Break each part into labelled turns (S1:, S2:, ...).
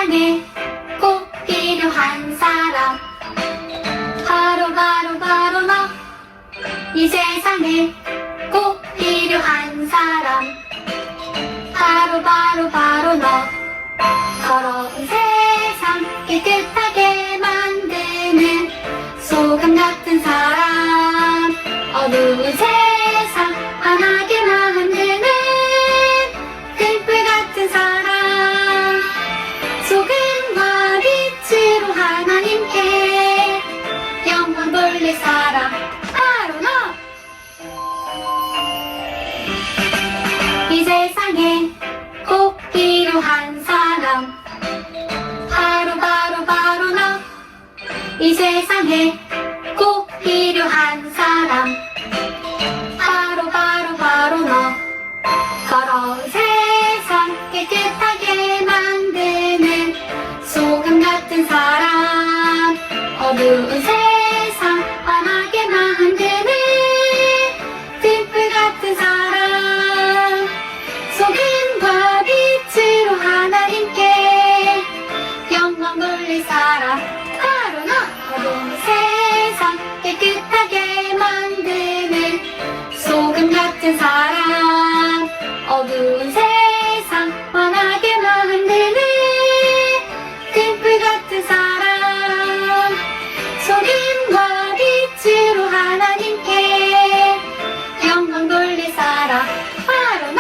S1: 세상에 꼭 필요한 사람 바로 너. 이 세상에 꼭 필요한 사람 바로 너. 더러운 세상 깨끗하게 만드는 소금 같은 사람, 어두운 세상 환하게 만드는 등불 같은 사람, 소금과 빛으로 하나님께 영광 돌릴 사람 바로 너. 이 세상에 꼭 필요한 사람 바로 너. 이 세상에 꼭 필요한 사람 바로 너. 더러운 세상 깨끗하게 만드는 소금 같은 사람, 어두운 세상 환하게 만드는 등불 같은 사람, 소금과 빛으로 하나님께 영광 돌릴 사람 바로 너. 어두운 세상 깨끗하게 만드는 소금 같은 사람, 어두운 세상 환하게 만드는 등불 같은 사람, 소금과 빛으로 하나님께 영광 돌릴 사람 바로 너.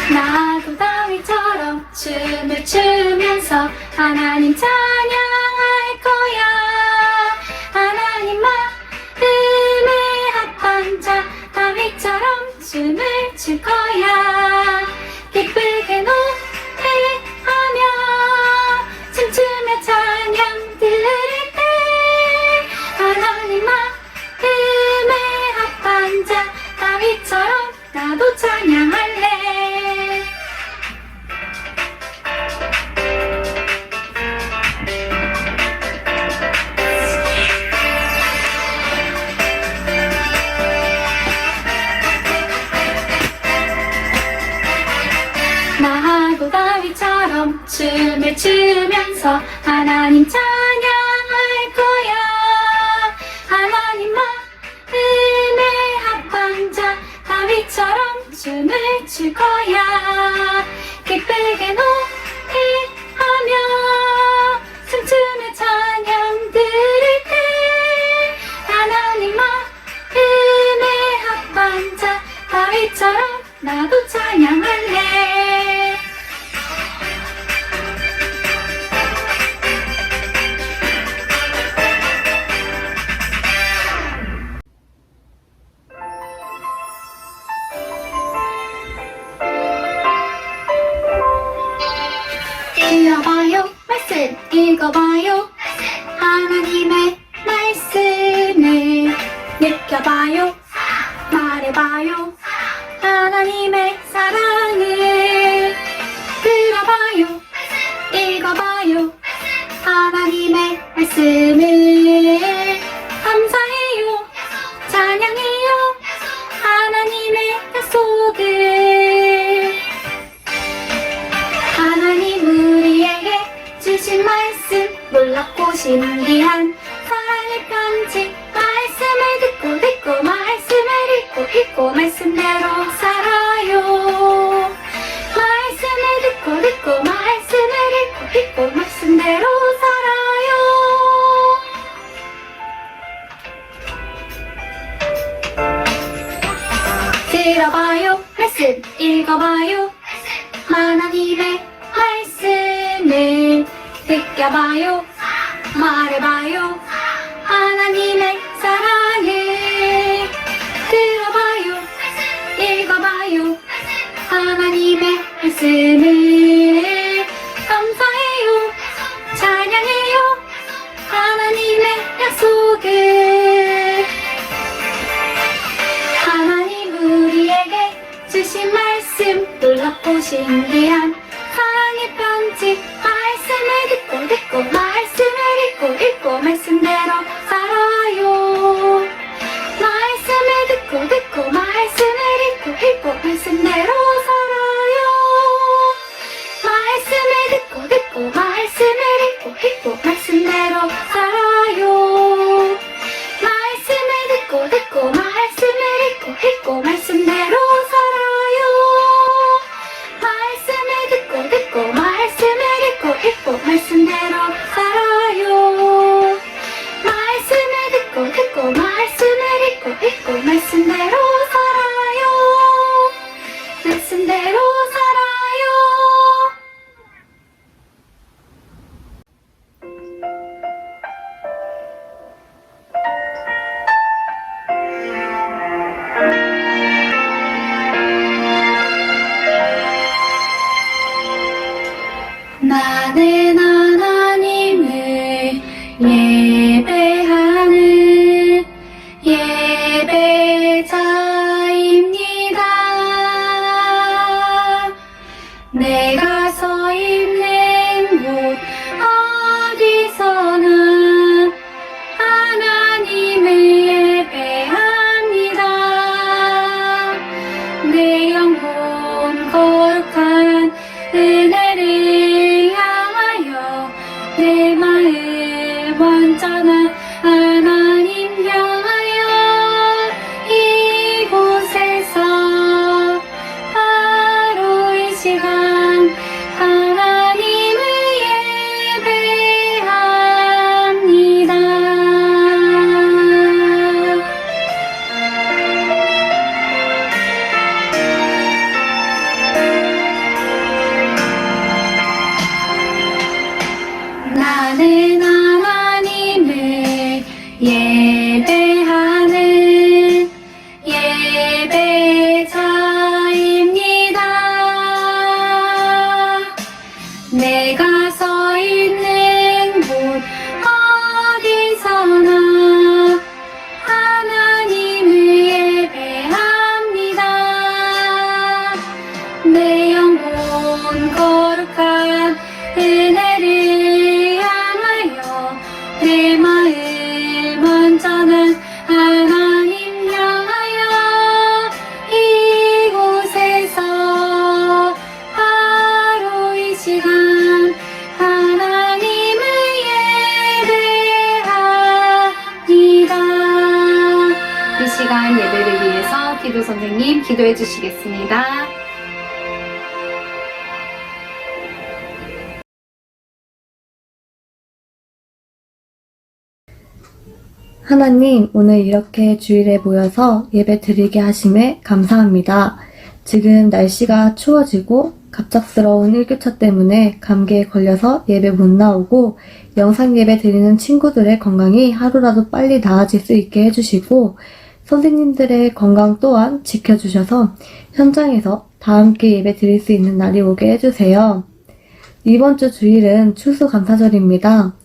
S1: 나도 다윗처럼 춤을 추면서 하나님 찬양할 거야. 하나님 마음에 합한 자 다윗처럼 춤을 출 거야. 기쁘게 노래하며 춤추며 찬양 들을 때 하나님 마음에 합한 자 다윗처럼 나도 찬양할래. 나도 다윗처럼 춤을 추면서 하나님 찬양할 거야. 하나님 마음에 합한 자 다윗처럼 춤을 출 거야. 기쁘게 노래하며 춤추며 찬양 들을 때 하나님 마음에 합한 자 다윗처럼 나도 찬양할래. 읽어봐요, 말씀 읽어봐요. 하나님의 말씀을 느껴봐요, 말해봐요. 하나님의 사랑을 들어봐요, 읽어봐요. 하나님의 말씀을 감사해요, 찬양해요. 하나님의 약속을 하나님 우리에게 주신 말씀 놀랍고 신기한 사랑의 편지. 말씀을 듣고 말씀을 읽고 말씀대로 살아요. 말씀을 듣고 말씀을 읽고 말씀대로 살아요. 들어봐요, 말씀 읽어봐요. 하나님의 말씀을 느껴봐요, 말해봐요. 하나님의 사랑을 들어봐요, 읽어봐요. 하나님의 말씀을 감사해요, 찬양해요. 하나님의 약속을 하나님 우리에게 주신 말씀 놀랍고 신기한 사랑의 편지 말씀을 듣고 말씀을 읽고 말씀대로 살아요. 말씀을 듣고 말씀을 읽고 말씀대로 살아요. 말씀을 듣고 말씀을 읽고 말씀대로 살아요. 말씀을 듣고 말씀을 읽고 말씀대로 살아요. 말씀을 듣고 말씀을 읽고 말씀대로 살아요. 말씀을 듣고 말씀을 읽고 말씀대로 살아요. 말씀대로 살아요. 나는 하나님을 예배하는 예배자입니다. 내가 서 있는 곳 어디서나 하나님을 예배합니다. 내 영혼 거룩한 은혜를 향하여 내 마음 완전한 하나님 향하여 이곳에서 바로 이 시간 하나님을 예배합니다. 나는 하나님을 예배하는 예배자입니다. 내가 서 있는 곳 어디서나 하나님을 예배합니다. 내 영혼 거룩한 은혜를 향하여 내 마음 완전한 하나님 향하여 이곳에서 바로 이 시간 하나님을 예배합니다. 이 시간 예배를 위해서 기도 선생님 기도해 주시겠습니다.
S2: 하나님, 오늘 이렇게 주일에 모여서 예배 드리게 하심에 감사합니다. 지금 날씨가 추워지고 갑작스러운 일교차 때문에 감기에 걸려서 예배 못 나오고 영상 예배 드리는 친구들의 건강이 하루라도 빨리 나아질 수 있게 해주시고 선생님들의 건강 또한 지켜주셔서 현장에서 다 함께 예배 드릴 수 있는 날이 오게 해주세요. 이번 주 주일은 추수감사절입니다.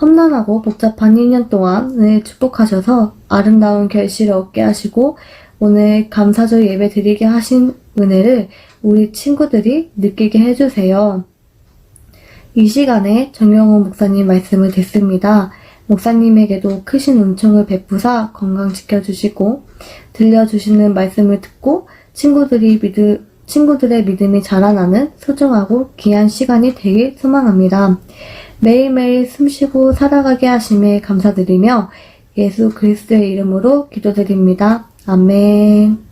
S2: 험난하고 복잡한 2년 동안을 축복하셔서 아름다운 결실을 얻게 하시고 오늘 감사절 예배 드리게 하신 은혜를 우리 친구들이 느끼게 해주세요. 이 시간에 정영호 목사님 말씀을 듣습니다. 목사님에게도 크신 은총을 베푸사 건강 지켜주시고 들려주시는 말씀을 듣고 친구들의 믿음이 자라나는 소중하고 귀한 시간이 되길 소망합니다. 매일매일 숨쉬고 살아가게 하심에 감사드리며 예수 그리스도의 이름으로 기도드립니다. 아멘.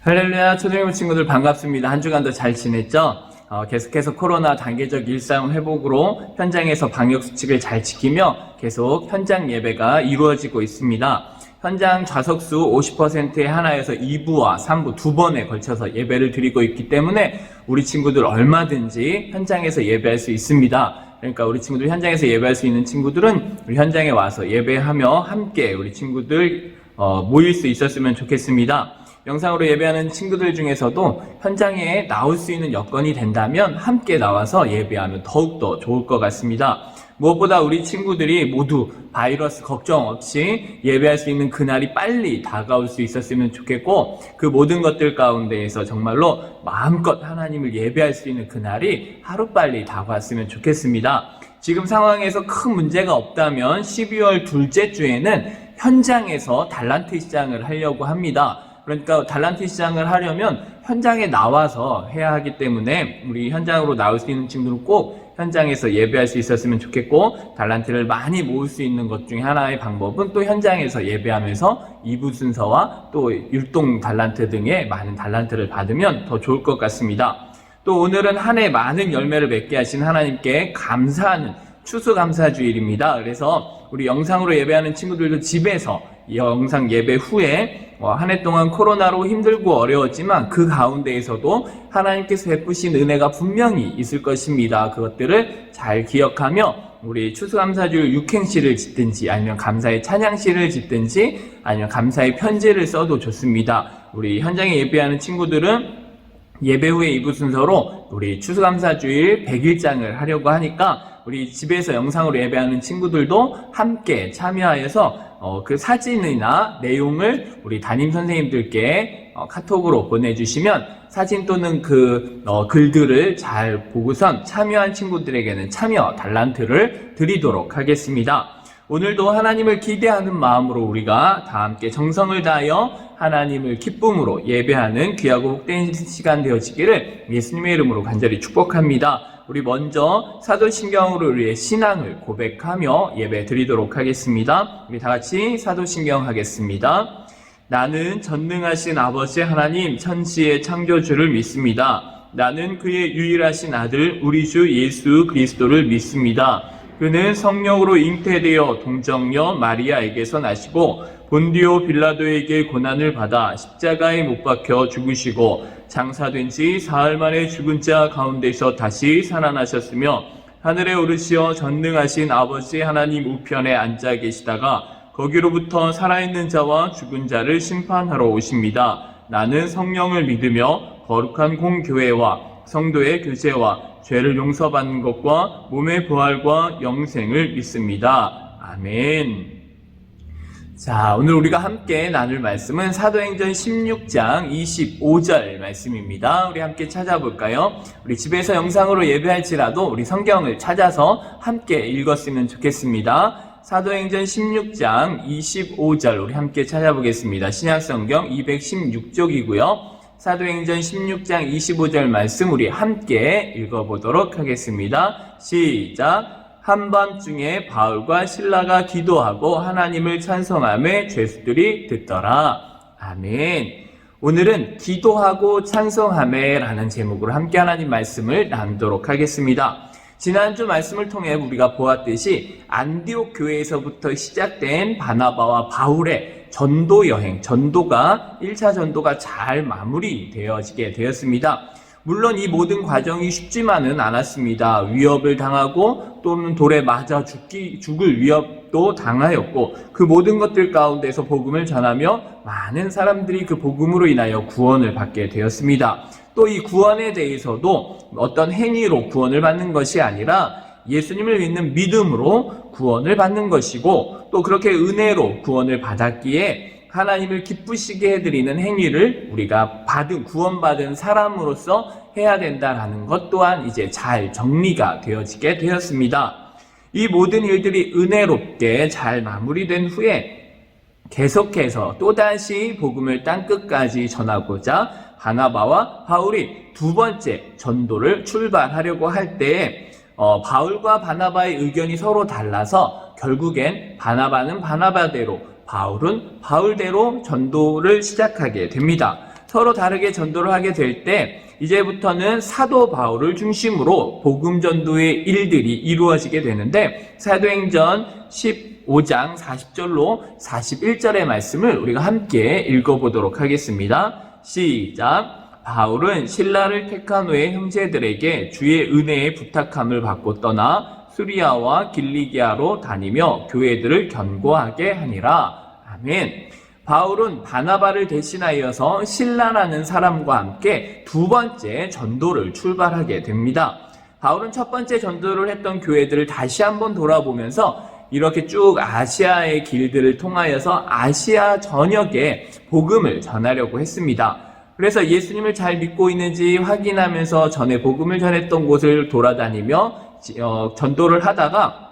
S3: 할렐루야, 초등학교 친구들 반갑습니다. 한 주간도 잘 지냈죠? 계속해서 코로나 단계적 일상 회복으로 현장에서 방역 수칙을 잘 지키며 계속 현장 예배가 이루어지고 있습니다. 현장 좌석수 50%의 하나에서 2부와 3부 두 번에 걸쳐서 예배를 드리고 있기 때문에 우리 친구들 얼마든지 현장에서 예배할 수 있습니다. 그러니까 우리 친구들 현장에서 예배할 수 있는 친구들은 우리 현장에 와서 예배하며 함께 우리 친구들 모일 수 있었으면 좋겠습니다. 영상으로 예배하는 친구들 중에서도 현장에 나올 수 있는 여건이 된다면 함께 나와서 예배하면 더욱더 좋을 것 같습니다. 무엇보다 우리 친구들이 모두 바이러스 걱정 없이 예배할 수 있는 그날이 빨리 다가올 수 있었으면 좋겠고, 그 모든 것들 가운데에서 정말로 마음껏 하나님을 예배할 수 있는 그날이 하루빨리 다가왔으면 좋겠습니다. 지금 상황에서 큰 문제가 없다면 12월 둘째 주에는 현장에서 달란트 시장을 하려고 합니다. 그러니까 달란트 시장을 하려면 현장에 나와서 해야 하기 때문에 우리 현장으로 나올 수 있는 친구들은 꼭 현장에서 예배할 수 있었으면 좋겠고, 달란트를 많이 모을 수 있는 것 중에 하나의 방법은 또 현장에서 예배하면서 2부 순서와 또 율동 달란트 등의 많은 달란트를 받으면 더 좋을 것 같습니다. 또 오늘은 한 해 많은 열매를 맺게 하신 하나님께 감사하는 추수감사주일입니다. 그래서 우리 영상으로 예배하는 친구들도 집에서 영상 예배 후에 한 해 동안 코로나로 힘들고 어려웠지만 그 가운데에서도 하나님께서 베푸신 은혜가 분명히 있을 것입니다. 그것들을 잘 기억하며 우리 추수감사주일 육행시를 짓든지 아니면 감사의 찬양시를 짓든지 아니면 감사의 편지를 써도 좋습니다. 우리 현장에 예배하는 친구들은 예배 후에 2부 순서로 우리 추수감사주일 100일장을 하려고 하니까 우리 집에서 영상으로 예배하는 친구들도 함께 참여하여서 그 사진이나 내용을 우리 담임 선생님들께 카톡으로 보내주시면 사진 또는 그 글들을 잘 보고선 참여한 친구들에게는 참여 달란트를 드리도록 하겠습니다. 오늘도 하나님을 기대하는 마음으로 우리가 다 함께 정성을 다하여 하나님을 기쁨으로 예배하는 귀하고 복된 시간 되어지기를 예수님의 이름으로 간절히 축복합니다. 우리 먼저 사도신경으로 우리의 신앙을 고백하며 예배 드리도록 하겠습니다. 우리 다 같이 사도신경 하겠습니다. 나는 전능하신 아버지 하나님 천지의 창조주를 믿습니다. 나는 그의 유일하신 아들 우리 주 예수 그리스도를 믿습니다. 그는 성령으로 잉태되어 동정녀 마리아에게서 나시고 본디오 빌라도에게 고난을 받아 십자가에 못 박혀 죽으시고 장사된 지 사흘 만에 죽은 자 가운데서 다시 살아나셨으며 하늘에 오르시어 전능하신 아버지 하나님 우편에 앉아 계시다가 거기로부터 살아있는 자와 죽은 자를 심판하러 오십니다. 나는 성령을 믿으며 거룩한 공교회와 성도의 교제와 죄를 용서받는 것과 몸의 부활과 영생을 믿습니다. 아멘. 자, 오늘 우리가 함께 나눌 말씀은 사도행전 16장 25절 말씀입니다. 우리 함께 찾아볼까요? 우리 집에서 영상으로 예배할지라도 우리 성경을 찾아서 함께 읽었으면 좋겠습니다. 사도행전 16장 25절 우리 함께 찾아보겠습니다. 신약성경 216쪽이고요. 사도행전 16장 25절 말씀 우리 함께 읽어보도록 하겠습니다. 시작! 한밤중에 바울과 실라가 기도하고 하나님을 찬송하며 죄수들이 듣더라. 아멘. 오늘은 기도하고 찬송하며 라는 제목으로 함께 하나님 말씀을 나누도록 하겠습니다. 지난주 말씀을 통해 우리가 보았듯이 안디옥 교회에서부터 시작된 바나바와 바울의 전도 여행, 1차 전도가 잘 마무리되어지게 되었습니다. 물론 이 모든 과정이 쉽지만은 않았습니다. 위협을 당하고 또는 돌에 맞아 죽을 위협도 당하였고 그 모든 것들 가운데서 복음을 전하며 많은 사람들이 그 복음으로 인하여 구원을 받게 되었습니다. 또 이 구원에 대해서도 어떤 행위로 구원을 받는 것이 아니라 예수님을 믿는 믿음으로 구원을 받는 것이고 또 그렇게 은혜로 구원을 받았기에 하나님을 기쁘시게 해드리는 행위를 우리가 구원받은 사람으로서 해야 된다라는 것 또한 이제 잘 정리가 되어지게 되었습니다. 이 모든 일들이 은혜롭게 잘 마무리된 후에 계속해서 또다시 복음을 땅끝까지 전하고자 바나바와 바울이 두 번째 전도를 출발하려고 할 때에 바울과 바나바의 의견이 서로 달라서 결국엔 바나바는 바나바대로 바울은 바울대로 전도를 시작하게 됩니다. 서로 다르게 전도를 하게 될 때 이제부터는 사도 바울을 중심으로 복음 전도의 일들이 이루어지게 되는데 사도행전 15장 40절로 41절의 말씀을 우리가 함께 읽어보도록 하겠습니다. 시작. 바울은 신라를 택한 후에 형제들에게 주의 은혜에 부탁함을 받고 떠나 수리아와 길리기아로 다니며 교회들을 견고하게 하니라. 아멘. 바울은 바나바를 대신하여서 신라라는 사람과 함께 두 번째 전도를 출발하게 됩니다. 바울은 첫 번째 전도를 했던 교회들을 다시 한번 돌아보면서 이렇게 쭉 아시아의 길들을 통하여서 아시아 전역에 복음을 전하려고 했습니다. 그래서 예수님을 잘 믿고 있는지 확인하면서 전에 복음을 전했던 곳을 돌아다니며 전도를 하다가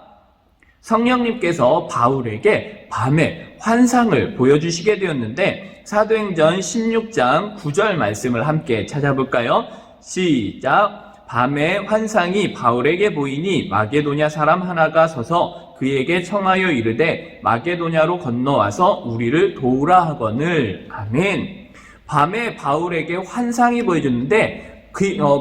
S3: 성령님께서 바울에게 밤에 환상을 보여주시게 되었는데 사도행전 16장 9절 말씀을 함께 찾아볼까요? 시작. 밤에 환상이 바울에게 보이니 마게도냐 사람 하나가 서서 그에게 청하여 이르되 마게도냐로 건너와서 우리를 도우라 하거늘. 아멘. 밤에 바울에게 환상이 보여줬는데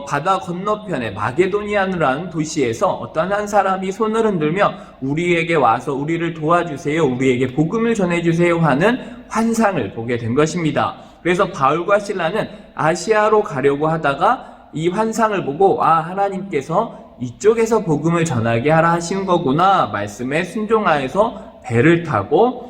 S3: 바다 건너편에 마게도니아라는 도시에서 어떤 한 사람이 손을 흔들며 우리에게 와서 우리를 도와주세요, 우리에게 복음을 전해주세요 하는 환상을 보게 된 것입니다. 그래서 바울과 실라는 아시아로 가려고 하다가 이 환상을 보고 하나님께서 이쪽에서 복음을 전하게 하라 하신 거구나 말씀에 순종하여서 배를 타고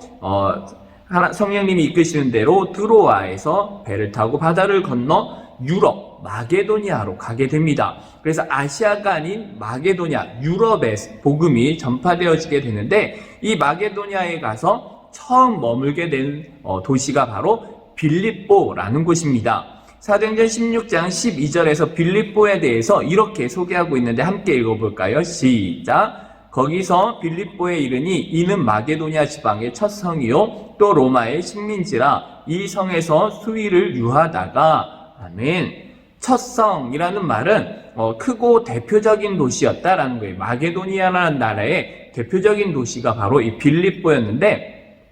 S3: 성령님이 이끄시는 대로 드로아에서 배를 타고 바다를 건너 유럽 마게도니아로 가게 됩니다. 그래서 아시아가 아닌 마게도니아, 유럽에 복음이 전파되어지게 되는데 이 마게도니아에 가서 처음 머물게 된 도시가 바로 빌립보라는 곳입니다. 사도행전 16장 12절에서 빌립보에 대해서 이렇게 소개하고 있는데 함께 읽어볼까요? 시작. 거기서 빌립보에 이르니 이는 마게도니아 지방의 첫 성이요 또 로마의 식민지라 이 성에서 수위를 유하다가. 아멘. 첫 성이라는 말은 크고 대표적인 도시였다라는 거예요. 마게도니아라는 나라의 대표적인 도시가 바로 이 빌립보였는데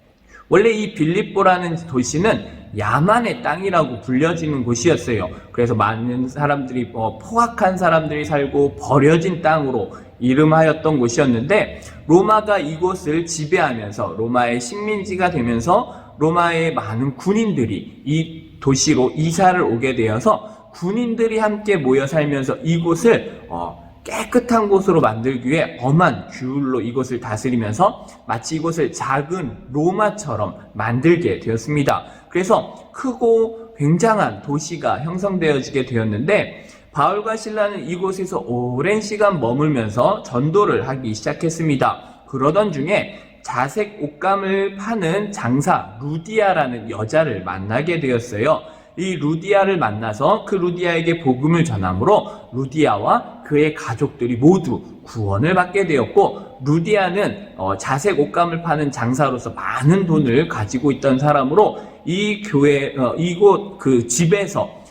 S3: 원래 이 빌립보라는 도시는 야만의 땅이라고 불려지는 곳이었어요. 그래서 많은 사람들이 포악한 사람들이 살고 버려진 땅으로 이름하였던 곳이었는데 로마가 이곳을 지배하면서 로마의 식민지가 되면서 로마의 많은 군인들이 이 도시로 이사를 오게 되어서 군인들이 함께 모여 살면서 이곳을 깨끗한 곳으로 만들기 위해 엄한 규율로 이곳을 다스리면서 마치 이곳을 작은 로마처럼 만들게 되었습니다. 그래서 크고 굉장한 도시가 형성되어지게 되었는데 바울과 실라는 이곳에서 오랜 시간 머물면서 전도를 하기 시작했습니다. 그러던 중에 자색 옷감을 파는 장사 루디아라는 여자를 만나게 되었어요. 이 루디아를 만나서 그 루디아에게 복음을 전함으로 루디아와 그의 가족들이 모두 구원을 받게 되었고 루디아는 자색 옷감을 파는 장사로서 많은 돈을 가지고 있던 사람으로 이 교회 이곳 그 집에서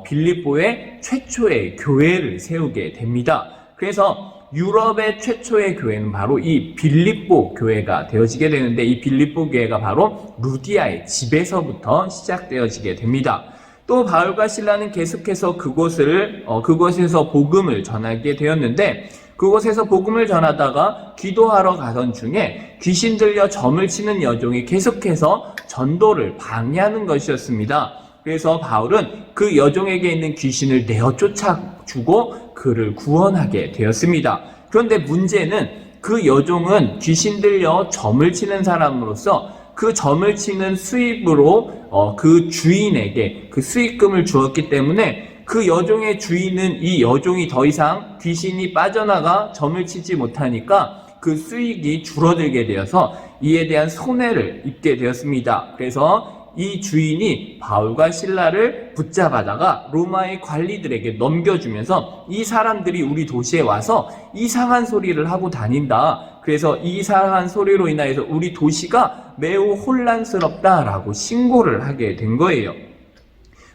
S3: 빌립보의 최초의 교회를 세우게 됩니다. 그래서 유럽의 최초의 교회는 바로 이 빌립보 교회가 되어지게 되는데 이 빌립보 교회가 바로 루디아의 집에서부터 시작되어지게 됩니다. 또 바울과 실라는 계속해서 그곳에서 복음을 전하게 되었는데 그곳에서 복음을 전하다가 기도하러 가던 중에 귀신 들려 점을 치는 여종이 계속해서 전도를 방해하는 것이었습니다. 그래서 바울은 그 여종에게 있는 귀신을 내어 쫓아주고 그를 구원하게 되었습니다. 그런데 문제는 그 여종은 귀신 들려 점을 치는 사람으로서 그 점을 치는 수입으로 그 주인에게 그 수익금을 주었기 때문에 그 여종의 주인은 이 여종이 더 이상 귀신이 빠져나가 점을 치지 못하니까 그 수익이 줄어들게 되어서 이에 대한 손해를 입게 되었습니다. 그래서 이 주인이 바울과 실라를 붙잡아다가 로마의 관리들에게 넘겨주면서 이 사람들이 우리 도시에 와서 이상한 소리를 하고 다닌다. 그래서 이상한 소리로 인하여서 우리 도시가 매우 혼란스럽다라고 신고를 하게 된 거예요.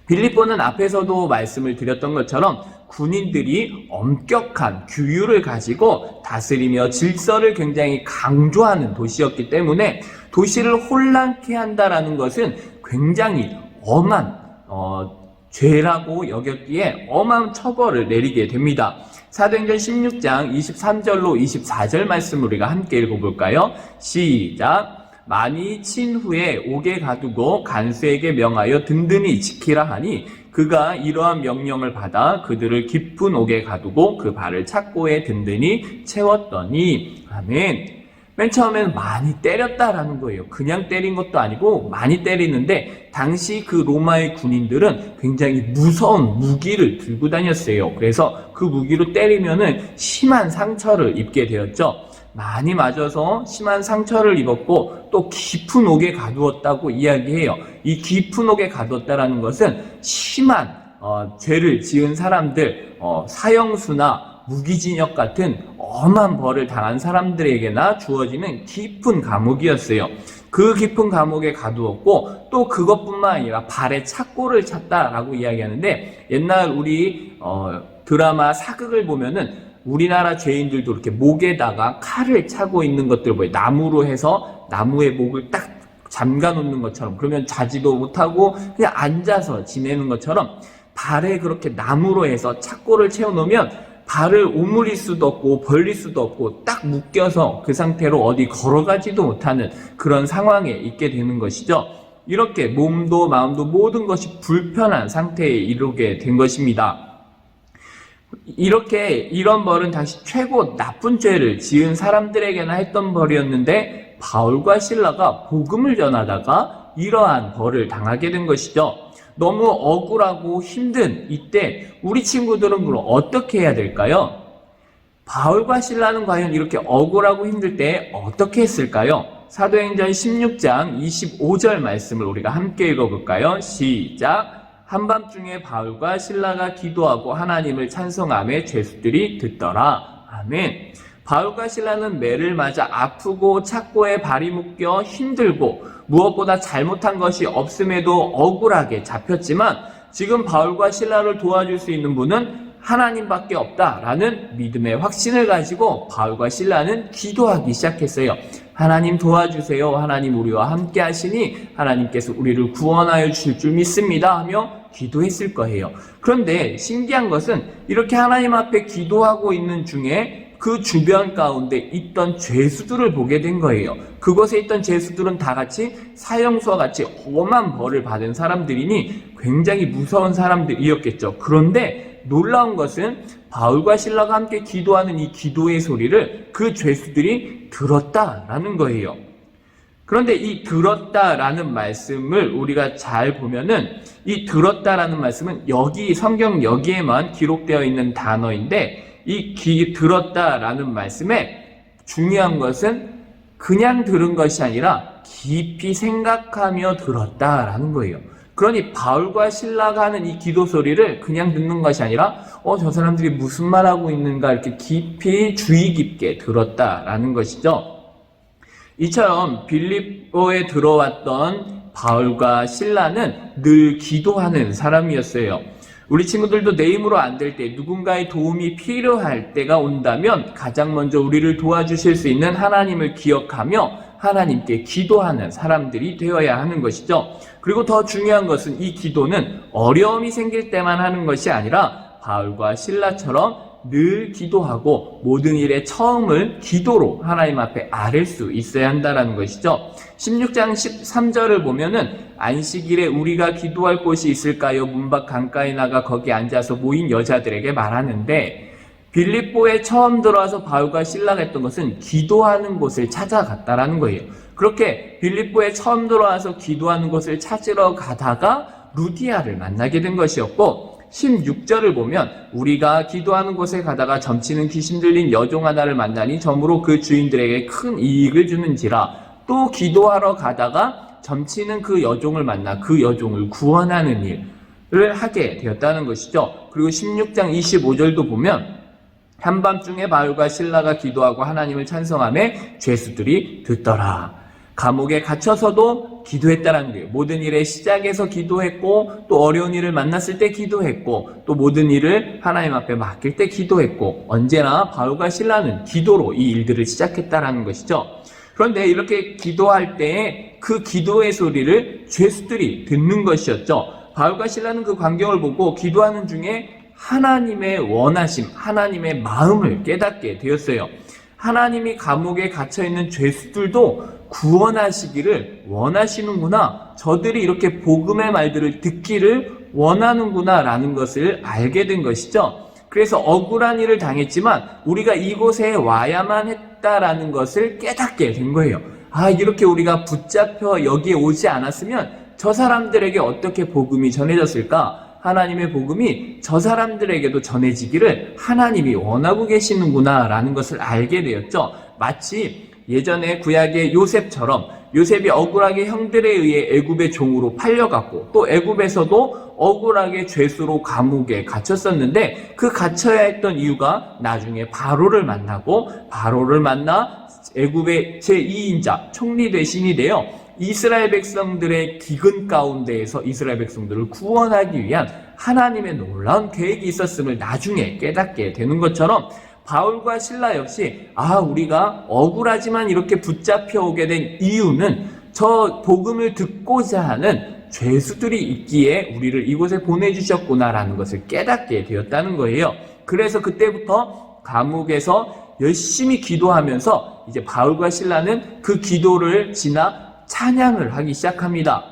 S3: 빌립보는 앞에서도 말씀을 드렸던 것처럼 군인들이 엄격한 규율을 가지고 다스리며 질서를 굉장히 강조하는 도시였기 때문에 도시를 혼란케 한다라는 것은 굉장히 엄한 죄라고 여겼기에 어마어마한 처벌을 내리게 됩니다. 사도행전 16장 23절로 24절 말씀을 우리가 함께 읽어볼까요? 시작! 많이 친 후에 옥에 가두고 간수에게 명하여 든든히 지키라 하니 그가 이러한 명령을 받아 그들을 깊은 옥에 가두고 그 발을 착고에 든든히 채웠더니 아멘. 맨 처음에는 많이 때렸다라는 거예요. 그냥 때린 것도 아니고 많이 때리는데 당시 그 로마의 군인들은 굉장히 무서운 무기를 들고 다녔어요. 그래서 그 무기로 때리면은 심한 상처를 입게 되었죠. 많이 맞아서 심한 상처를 입었고 또 깊은 옥에 가두었다고 이야기해요. 이 깊은 옥에 가두었다라는 것은 심한 죄를 지은 사람들, 사형수나 무기징역 같은 엄한 벌을 당한 사람들에게나 주어지는 깊은 감옥이었어요. 그 깊은 감옥에 가두었고 또 그것뿐만 아니라 발에 착고를 찼다라고 이야기하는데 옛날 우리 드라마 사극을 보면은 우리나라 죄인들도 이렇게 목에다가 칼을 차고 있는 것들 보여요. 나무로 해서 나무에 목을 딱 잠가 놓는 것처럼 그러면 자지도 못하고 그냥 앉아서 지내는 것처럼 발에 그렇게 나무로 해서 착고를 채워놓으면 발을 오므릴 수도 없고 벌릴 수도 없고 딱 묶여서 그 상태로 어디 걸어가지도 못하는 그런 상황에 있게 되는 것이죠. 이렇게 몸도 마음도 모든 것이 불편한 상태에 이르게 된 것입니다. 이런 벌은 당시 최고 나쁜 죄를 지은 사람들에게나 했던 벌이었는데 바울과 실라가 복음을 전하다가 이러한 벌을 당하게 된 것이죠. 너무 억울하고 힘든 이때 우리 친구들은 그럼 어떻게 해야 될까요? 바울과 실라는 과연 이렇게 억울하고 힘들 때 어떻게 했을까요? 사도행전 16장 25절 말씀을 우리가 함께 읽어볼까요? 시작! 한밤중에 바울과 실라가 기도하고 하나님을 찬송하며 죄수들이 듣더라. 아멘. 바울과 실라는 매를 맞아 아프고 착고에 발이 묶여 힘들고 무엇보다 잘못한 것이 없음에도 억울하게 잡혔지만 지금 바울과 실라를 도와줄 수 있는 분은 하나님밖에 없다라는 믿음의 확신을 가지고 바울과 실라는 기도하기 시작했어요. 하나님 도와주세요. 하나님 우리와 함께 하시니 하나님께서 우리를 구원하여 주실 줄 믿습니다 하며 기도했을 거예요. 그런데 신기한 것은 이렇게 하나님 앞에 기도하고 있는 중에 그 주변 가운데 있던 죄수들을 보게 된 거예요. 그곳에 있던 죄수들은 다 같이 사형수와 같이 엄한 벌을 받은 사람들이니 굉장히 무서운 사람들이었겠죠. 그런데 놀라운 것은 바울과 실라가 함께 기도하는 이 기도의 소리를 그 죄수들이 들었다라는 거예요. 그런데 이 들었다라는 말씀을 우리가 잘 보면은 이 들었다라는 말씀은 여기 성경 여기에만 기록되어 있는 단어인데 이 들었다라는 말씀에 중요한 것은 그냥 들은 것이 아니라 깊이 생각하며 들었다라는 거예요. 그러니 바울과 실라가 하는 이 기도 소리를 그냥 듣는 것이 아니라 저 사람들이 무슨 말하고 있는가 이렇게 깊이 주의 깊게 들었다라는 것이죠. 이처럼 빌립보에 들어왔던 바울과 실라는 늘 기도하는 사람이었어요. 우리 친구들도 내 힘으로 안 될 때 누군가의 도움이 필요할 때가 온다면 가장 먼저 우리를 도와주실 수 있는 하나님을 기억하며 하나님께 기도하는 사람들이 되어야 하는 것이죠. 그리고 더 중요한 것은 이 기도는 어려움이 생길 때만 하는 것이 아니라 바울과 실라처럼 늘 기도하고 모든 일의 처음을 기도로 하나님 앞에 아뢰 수 있어야 한다는 것이죠. 16장 13절을 보면은 안식일에 우리가 기도할 곳이 있을까요? 문 밖 강가에 나가 거기 앉아서 모인 여자들에게 말하는데 빌립보에 처음 들어와서 바울과 실라가 했던 것은 기도하는 곳을 찾아갔다라는 거예요. 그렇게 빌립보에 처음 들어와서 기도하는 곳을 찾으러 가다가 루디아를 만나게 된 것이었고 16절을 보면 우리가 기도하는 곳에 가다가 점치는 귀신 들린 여종 하나를 만나니 점으로 그 주인들에게 큰 이익을 주는지라 또 기도하러 가다가 점치는 그 여종을 만나 그 여종을 구원하는 일을 하게 되었다는 것이죠. 그리고 16장 25절도 보면 한밤중에 바울과 실라가 기도하고 하나님을 찬송하며 죄수들이 듣더라. 감옥에 갇혀서도 기도했다라는 거예요. 모든 일의 시작에서 기도했고 또 어려운 일을 만났을 때 기도했고 또 모든 일을 하나님 앞에 맡길 때 기도했고 언제나 바울과 실라는 기도로 이 일들을 시작했다라는 것이죠. 그런데 이렇게 기도할 때 그 기도의 소리를 죄수들이 듣는 것이었죠. 바울과 실라는 그 광경을 보고 기도하는 중에 하나님의 원하심, 하나님의 마음을 깨닫게 되었어요. 하나님이 감옥에 갇혀있는 죄수들도 구원하시기를 원하시는구나. 저들이 이렇게 복음의 말들을 듣기를 원하는구나 라는 것을 알게 된 것이죠. 그래서 억울한 일을 당했지만 우리가 이곳에 와야만 했다라는 것을 깨닫게 된 거예요. 이렇게 우리가 붙잡혀 여기에 오지 않았으면 저 사람들에게 어떻게 복음이 전해졌을까? 하나님의 복음이 저 사람들에게도 전해지기를 하나님이 원하고 계시는구나 라는 것을 알게 되었죠. 마치 예전에 구약의 요셉처럼 요셉이 억울하게 형들에 의해 애굽의 종으로 팔려갔고 또 애굽에서도 억울하게 죄수로 감옥에 갇혔었는데 그 갇혀야 했던 이유가 나중에 바로를 만나고 바로를 만나 애굽의 제2인자 총리 대신이 되어 이스라엘 백성들의 기근 가운데에서 이스라엘 백성들을 구원하기 위한 하나님의 놀라운 계획이 있었음을 나중에 깨닫게 되는 것처럼 바울과 실라 역시 우리가 억울하지만 이렇게 붙잡혀 오게 된 이유는 저 복음을 듣고자 하는 죄수들이 있기에 우리를 이곳에 보내주셨구나라는 것을 깨닫게 되었다는 거예요. 그래서 그때부터 감옥에서 열심히 기도하면서 이제 바울과 실라는 그 기도를 지나 찬양을 하기 시작합니다.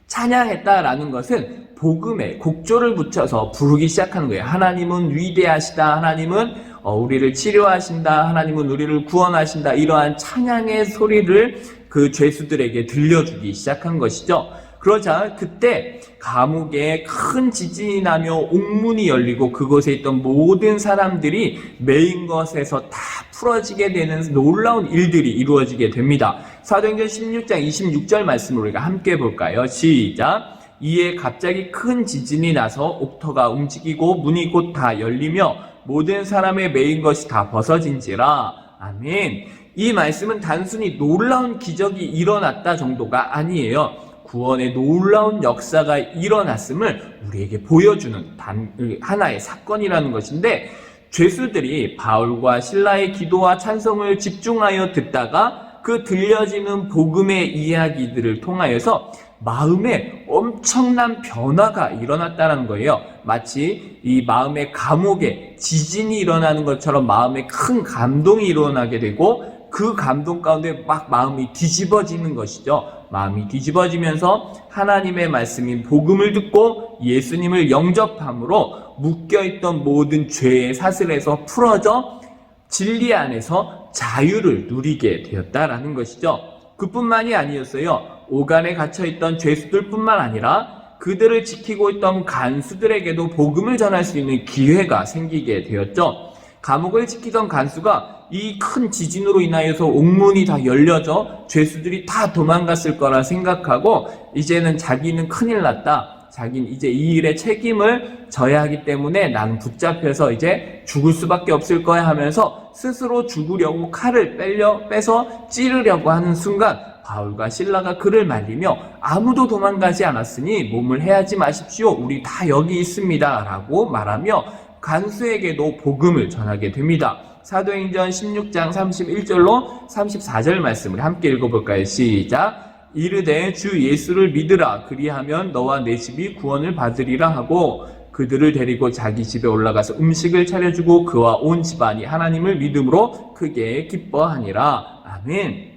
S3: 찬양했다라는 것은 복음에 곡조를 붙여서 부르기 시작하는 거예요. 하나님은 위대하시다. 하나님은 우리를 치료하신다. 하나님은 우리를 구원하신다. 이러한 찬양의 소리를 그 죄수들에게 들려주기 시작한 것이죠. 그러자 그때 감옥에 큰 지진이 나며 옥문이 열리고 그곳에 있던 모든 사람들이 메인 것에서 다 풀어지게 되는 놀라운 일들이 이루어지게 됩니다. 사도행전 16장 26절 말씀을 우리가 함께 볼까요? 시작! 이에 갑자기 큰 지진이 나서 옥터가 움직이고 문이 곧 다 열리며 모든 사람의 메인 것이 다 벗어진지라. 아멘. 이 말씀은 단순히 놀라운 기적이 일어났다 정도가 아니에요. 구원의 놀라운 역사가 일어났음을 우리에게 보여주는 하나의 사건이라는 것인데 죄수들이 바울과 실라의 기도와 찬송을 집중하여 듣다가 그 들려지는 복음의 이야기들을 통하여서 마음에 엄청난 변화가 일어났다는 거예요. 마치 이 마음의 감옥에 지진이 일어나는 것처럼 마음에 큰 감동이 일어나게 되고 그 감동 가운데 막 마음이 뒤집어지는 것이죠. 마음이 뒤집어지면서 하나님의 말씀인 복음을 듣고 예수님을 영접함으로 묶여있던 모든 죄의 사슬에서 풀어져 진리 안에서 자유를 누리게 되었다라는 것이죠. 그뿐만이 아니었어요. 오간에 갇혀있던 죄수들뿐만 아니라 그들을 지키고 있던 간수들에게도 복음을 전할 수 있는 기회가 생기게 되었죠. 감옥을 지키던 간수가 이 큰 지진으로 인하여서 옥문이 다 열려져 죄수들이 다 도망갔을 거라 생각하고 이제는 자기는 큰일 났다. 자기는 이제 이 일의 책임을 져야 하기 때문에 나는 붙잡혀서 이제 죽을 수밖에 없을 거야 하면서 스스로 죽으려고 칼을 빼서 찌르려고 하는 순간 바울과 실라가 그를 말리며 아무도 도망가지 않았으니 몸을 해하지 마십시오. 우리 다 여기 있습니다. 라고 말하며 간수에게도 복음을 전하게 됩니다. 사도행전 16장 31절로 34절 말씀을 함께 읽어볼까요? 시작! 이르되 주 예수를 믿으라. 그리하면 너와 내 집이 구원을 받으리라 하고 그들을 데리고 자기 집에 올라가서 음식을 차려주고 그와 온 집안이 하나님을 믿음으로 크게 기뻐하니라. 아멘.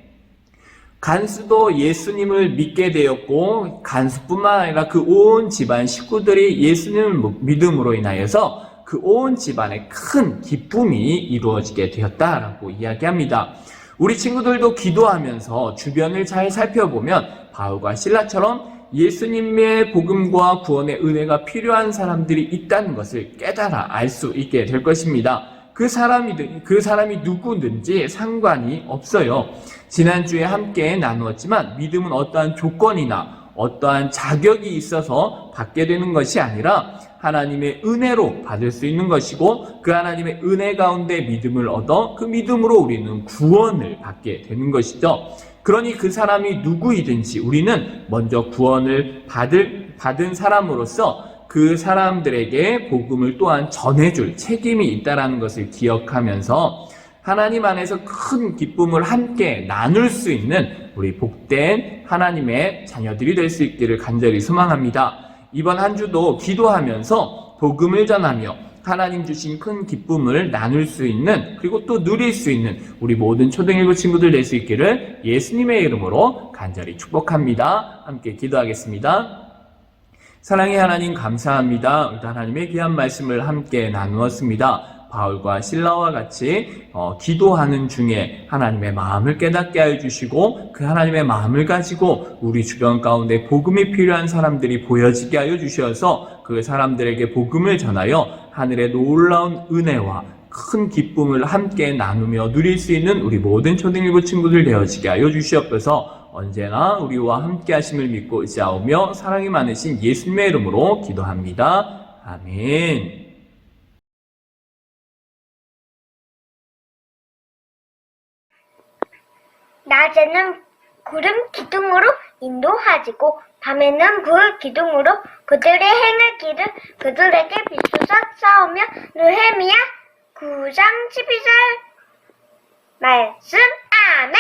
S3: 간수도 예수님을 믿게 되었고 간수뿐만 아니라 그 온 집안 식구들이 예수님을 믿음으로 인하여서 그 온 집안에 큰 기쁨이 이루어지게 되었다라고 이야기합니다. 우리 친구들도 기도하면서 주변을 잘 살펴보면 바울과 실라처럼 예수님의 복음과 구원의 은혜가 필요한 사람들이 있다는 것을 깨달아 알 수 있게 될 것입니다. 그 사람이 누구든지 상관이 없어요. 지난주에 함께 나누었지만 믿음은 어떠한 조건이나 어떠한 자격이 있어서 받게 되는 것이 아니라 하나님의 은혜로 받을 수 있는 것이고 그 하나님의 은혜 가운데 믿음을 얻어 그 믿음으로 우리는 구원을 받게 되는 것이죠. 그러니 그 사람이 누구이든지 우리는 먼저 구원을 받은 사람으로서 그 사람들에게 복음을 또한 전해줄 책임이 있다는 것을 기억하면서 하나님 안에서 큰 기쁨을 함께 나눌 수 있는 우리 복된 하나님의 자녀들이 될 수 있기를 간절히 소망합니다. 이번 한 주도 기도하면서 복음을 전하며 하나님 주신 큰 기쁨을 나눌 수 있는, 그리고 또 누릴 수 있는 우리 모든 초등일부 친구들 될 수 있기를 예수님의 이름으로 간절히 축복합니다. 함께 기도하겠습니다. 사랑의 하나님 감사합니다. 오늘도 하나님의 귀한 말씀을 함께 나누었습니다. 바울과 실라와 같이 기도하는 중에 하나님의 마음을 깨닫게 하여 주시고, 그 하나님의 마음을 가지고 우리 주변 가운데 복음이 필요한 사람들이 보여지게 하여 주셔서 그 사람들에게 복음을 전하여 하늘의 놀라운 은혜와 큰 기쁨을 함께 나누며 누릴 수 있는 우리 모든 초등일부 친구들 되어지게 하여 주시옵소서. 언제나 우리와 함께 하심을 믿고 의지하오며 사랑이 많으신 예수님의 이름으로 기도합니다. 아멘.
S4: 낮에는 구름 기둥으로 인도하시고 밤에는 불 기둥으로 그들의 행할 길을 그들에게 비추사 싸우며. 느헤미야 9장 12절 말씀. 아멘.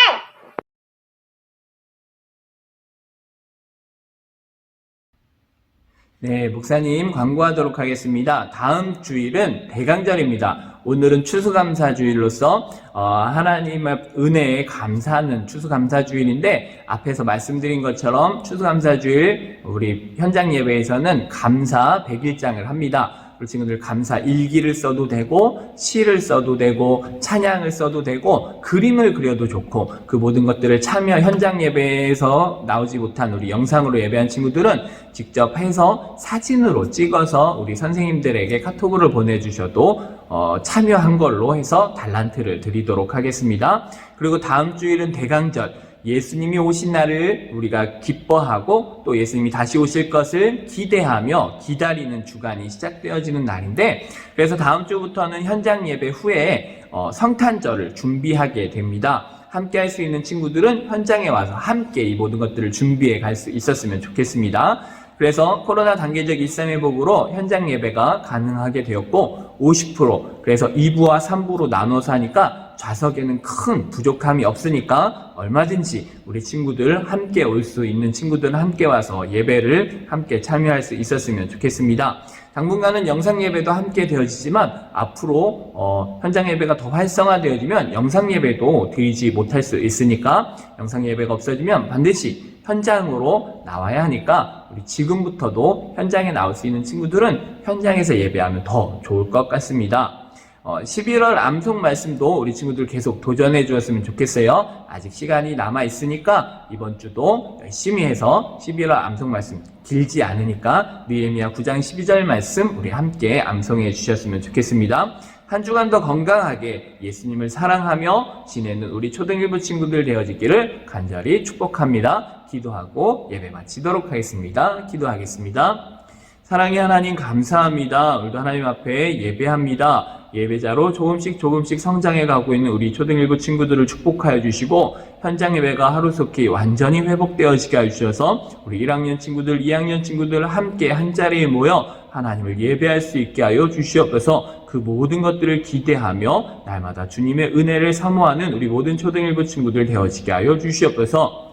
S3: 네, 목사님 광고하도록 하겠습니다. 다음 주일은 대강절입니다. 오늘은 추수감사주일로서 하나님의 은혜에 감사하는 추수감사주일인데, 앞에서 말씀드린 것처럼 추수감사주일 우리 현장 예배에서는 감사 100일장을 합니다. 우리 친구들 감사 일기를 써도 되고, 시를 써도 되고, 찬양을 써도 되고, 그림을 그려도 좋고, 그 모든 것들을 참여 현장 예배에서 나오지 못한 우리 영상으로 예배한 친구들은 직접 해서 사진으로 찍어서 우리 선생님들에게 카톡으로 보내주셔도 참여한 걸로 해서 달란트를 드리도록 하겠습니다. 그리고 다음 주일은 대강절, 예수님이 오신 날을 우리가 기뻐하고 또 예수님이 다시 오실 것을 기대하며 기다리는 주간이 시작되어지는 날인데, 그래서 다음 주부터는 현장 예배 후에 성탄절을 준비하게 됩니다. 함께 할 수 있는 친구들은 현장에 와서 함께 이 모든 것들을 준비해 갈 수 있었으면 좋겠습니다. 그래서 코로나 단계적 일상회복으로 현장 예배가 가능하게 되었고 50%, 그래서 2부와 3부로 나눠서 하니까 좌석에는 큰 부족함이 없으니까 얼마든지 우리 친구들 함께 올 수 있는 친구들은 함께 와서 예배를 함께 참여할 수 있었으면 좋겠습니다. 당분간은 영상 예배도 함께 되어지지만 앞으로 현장 예배가 더 활성화되어지면 영상 예배도 드리지 못할 수 있으니까, 영상 예배가 없어지면 반드시 현장으로 나와야 하니까 우리 지금부터도 현장에 나올 수 있는 친구들은 현장에서 예배하면 더 좋을 것 같습니다. 11월 암송 말씀도 우리 친구들 계속 도전해 주었으면 좋겠어요. 아직 시간이 남아 있으니까 이번 주도 열심히 해서 11월 암송 말씀 길지 않으니까 느헤미야 9장 12절 말씀 우리 함께 암송해 주셨으면 좋겠습니다. 한 주간 더 건강하게 예수님을 사랑하며 지내는 우리 초등일부 친구들 되어지기를 간절히 축복합니다. 기도하고 예배 마치도록 하겠습니다. 기도하겠습니다. 사랑의 하나님 감사합니다. 오늘도 하나님 앞에 예배합니다. 예배자로 조금씩 성장해 가고 있는 우리 초등일부 친구들을 축복하여 주시고, 현장 예배가 하루속히 완전히 회복되어지게 해주셔서 우리 1학년 친구들, 2학년 친구들 함께 한자리에 모여 하나님을 예배할 수 있게 하여 주시옵소서. 그 모든 것들을 기대하며 날마다 주님의 은혜를 사모하는 우리 모든 초등일부 친구들 되어지게 하여 주시옵소서.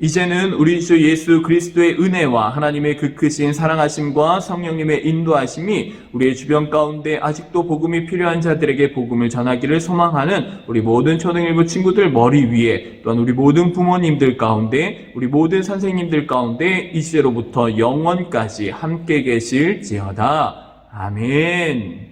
S3: 이제는 우리 주 예수 그리스도의 은혜와 하나님의 그 크신 사랑하심과 성령님의 인도하심이 우리의 주변 가운데 아직도 복음이 필요한 자들에게 복음을 전하기를 소망하는 우리 모든 초등일부 친구들 머리 위에, 또한 우리 모든 부모님들 가운데, 우리 모든 선생님들 가운데 이 시대로부터 영원까지 함께 계실지어다. 아멘.